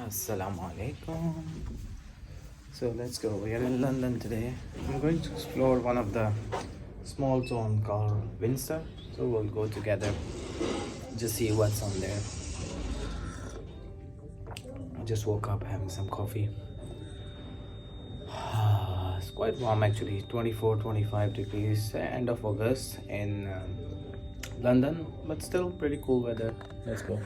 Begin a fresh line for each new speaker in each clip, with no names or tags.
Assalamu alaikum. So let's go. We are in London today. I'm going to explore one of the small town called Windsor. So we'll go together, just see what's on there. I just woke up having some coffee. It's quite warm actually, 24, 25 degrees, end of August in London, but still pretty cool weather. Let's go.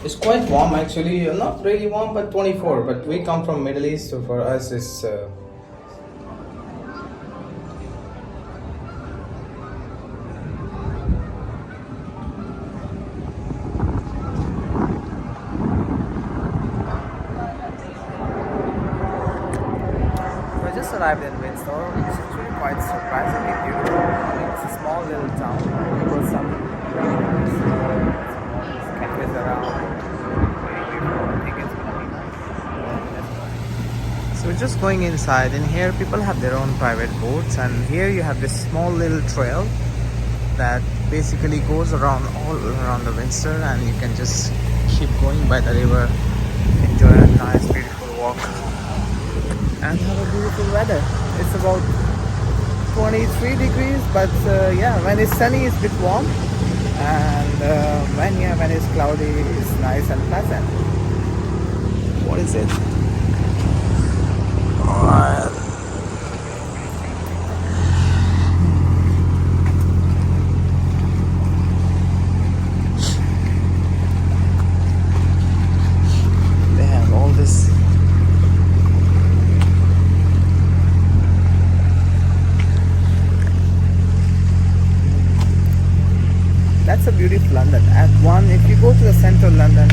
It's quite warm actually, not really warm, but 24. But we come from Middle East, so for us it's we just arrived in Windsor, which is really quite surprisingly beautiful. I mean, it's a small little town. There was some really nice cafes around. Very beautiful. I think it's gonna be nice. So we're just going inside, and here people have their own private boats, and here you have this small little trail that basically goes around all around the Windsor, and you can just keep going by the river, enjoy a nice beautiful walk and have a beautiful weather. It's about 23 degrees, but yeah, when it's sunny it's a bit warm, and when it's cloudy it's nice and pleasant. What is it? They have all this. That's the beauty of London. If you go to the center of London,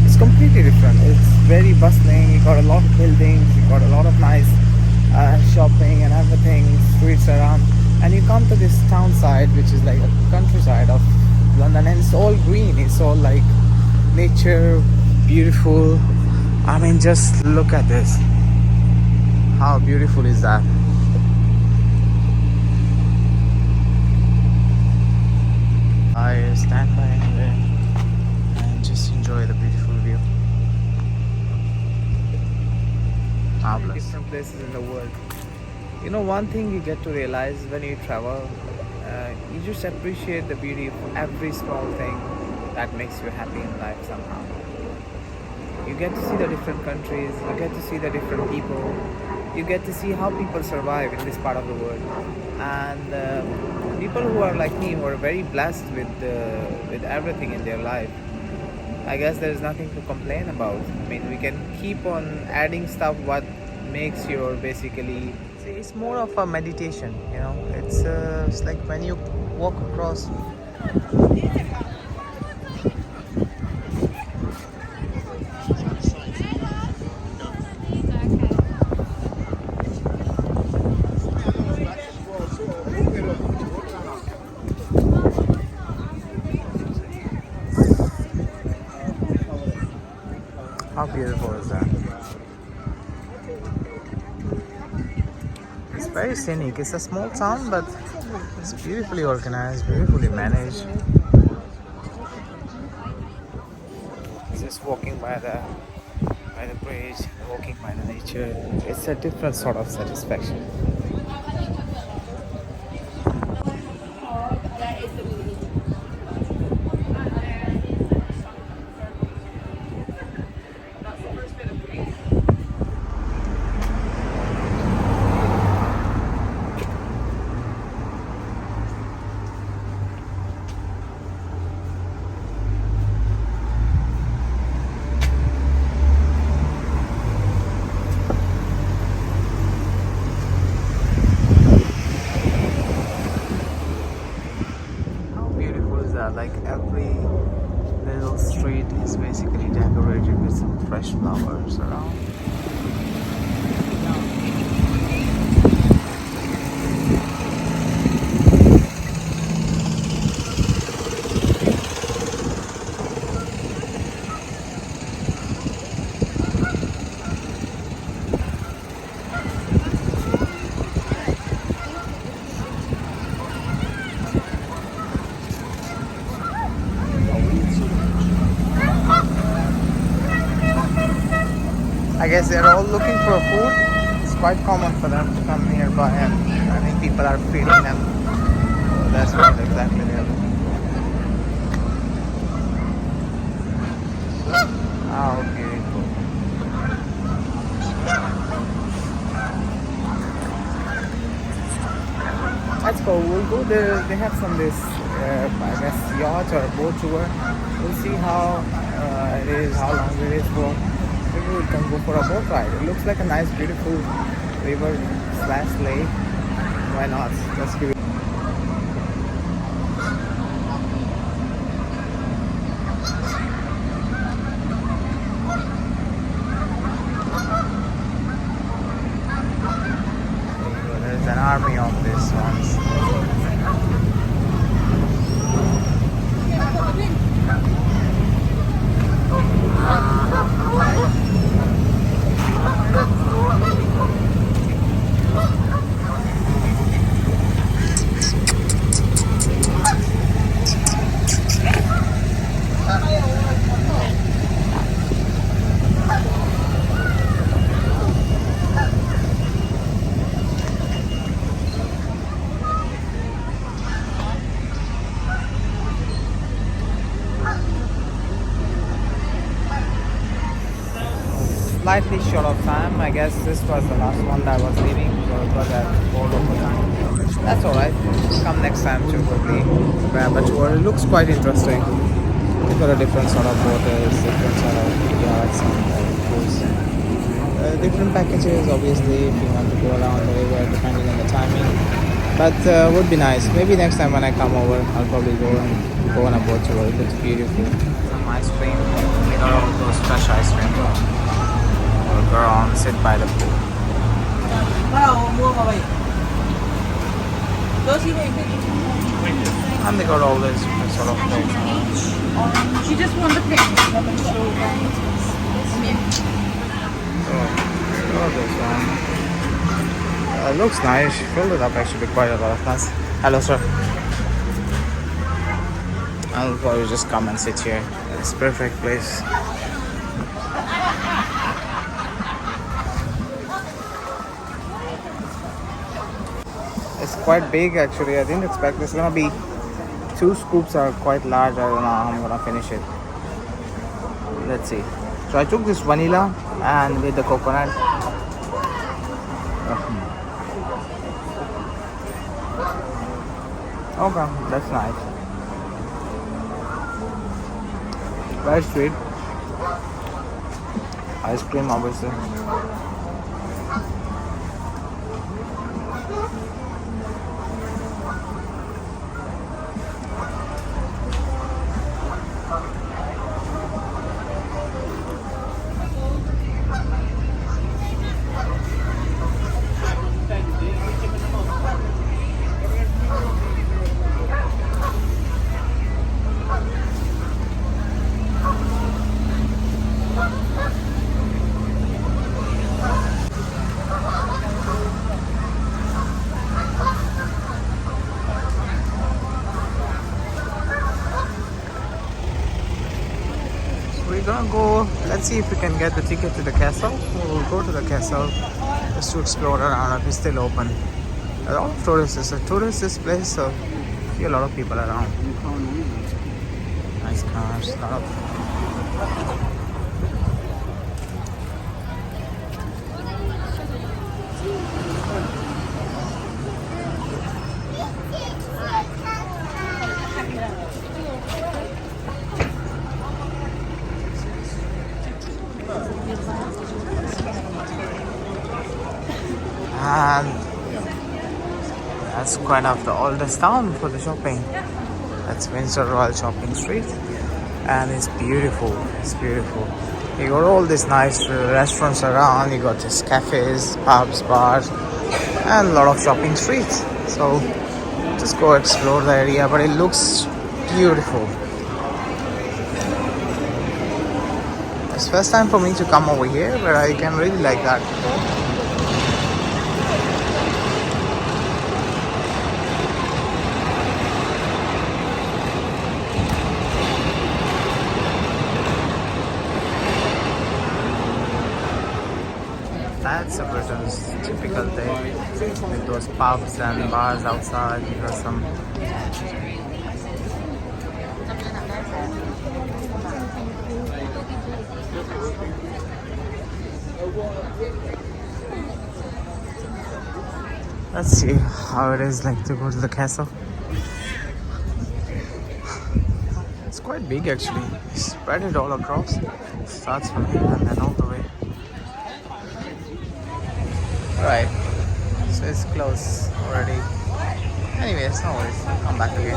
it's completely different. It's very bustling. You got a lot of buildings. You got a lot of nice shopping and everything, streets around. And you come to this town side, which is like a countryside of London, and it's all green. It's all like nature, beautiful. I mean, just look at this. How beautiful is that? I stand by anyway and just enjoy the beautiful view. Marvelous. Different places in the world. You know, one thing you get to realize when you travel, you just appreciate the beauty of every small thing that makes you happy in life somehow. You get to see the different countries, you get to see the different people, you get to see how people survive in this part of the world. And people who are like me, who are very blessed with everything in their life, I guess there is nothing to complain about. I mean, we can keep on adding stuff what makes your basically. See, it's more of a meditation, you know. It's like when you walk across. How beautiful is that? It's very scenic. It's a small town, but it's beautifully organized, beautifully managed. Just walking by the bridge, walking by the nature. It's a different sort of satisfaction. Like every little street is basically decorated with some fresh flowers around. I guess they're all looking for food. It's quite common for them to come nearby, and I think people are feeding them. So that's what exactly they're looking for. Oh, beautiful. Let's go. We'll go there. They have some this, I guess, yacht or boat tour. We'll see how it is, how long it is for. Maybe we can go for a boat ride. It looks like a nice, beautiful river slash lake. Why not? Let's give it. There's an army of these ones. Slightly short of time. I guess this was the last one that was leaving, so it was at 4 local time. That's alright. Come next time to probably grab a tour. It looks quite interesting. They've got a different sort of waters, different sort of yachts and cruise. Different packages, obviously, if you want to go around the river, depending on the timing. But would be nice. Maybe next time when I come over, I'll probably go on a boat tour. It looks beautiful. Some ice cream. We got all those fresh ice cream. We'll go around, sit by the pool. And they got all this sort of things.
You just want the pink.
Oh, this one. It looks nice. She filled it up actually quite a lot of plants. Hello, sir. I'll probably just come and sit here. It's a perfect place. It's quite big actually. I didn't expect this. It's gonna be 2 scoops are quite large. I don't know how I'm gonna finish it. Let's see. So I took this vanilla and with the coconut. Okay, that's nice. Very sweet. Ice cream obviously. We're gonna go, let's see if we can get the ticket to the castle. We'll go to the castle just to explore around if it's still open. A lot of tourists, it's a tourist place, so see a lot of people around. Nice cars, a lot of and that's kind of the oldest town for the shopping. That's Windsor Royal Shopping Street, and it's beautiful. It's beautiful. You got all these nice restaurants around. You got these cafes, pubs, bars, and a lot of shopping streets. So just go explore the area, but it looks beautiful. It's first time for me to come over here, but I can really like that. That's a Britain's typical day with those pubs and bars outside. There's some. Let's see how it is like to go to the castle. It's quite big actually. Spread it all across. Starts from here and then all the way. Right. So it's close already. Anyways, no worries. I'll come back again.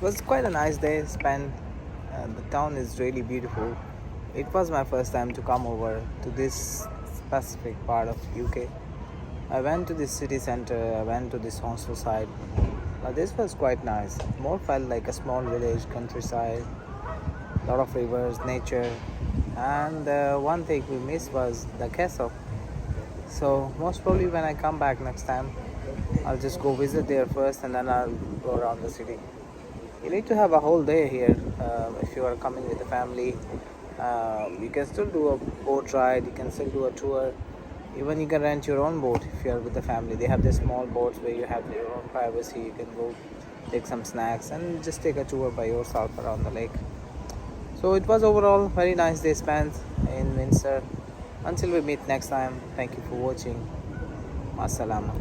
It was quite a nice day spent. The town is really beautiful. It was my first time to come over to this specific part of UK. I went to the city center, I went to this hostel side. This was quite nice. More felt like a small village, countryside, lot of rivers, nature, and one thing we missed was the castle. So most probably when I come back next time, I'll just go visit there first and then I'll go around the city. You need to have a whole day here if you are coming with a family. You can still do a boat ride, you can still do a tour. Even you can rent your own boat if you are with the family. They have these small boats where you have your own privacy. You can go take some snacks and just take a tour by yourself around the lake. So it was overall very nice day spent in Windsor. Until we meet next time, thank you for watching. Assalamu.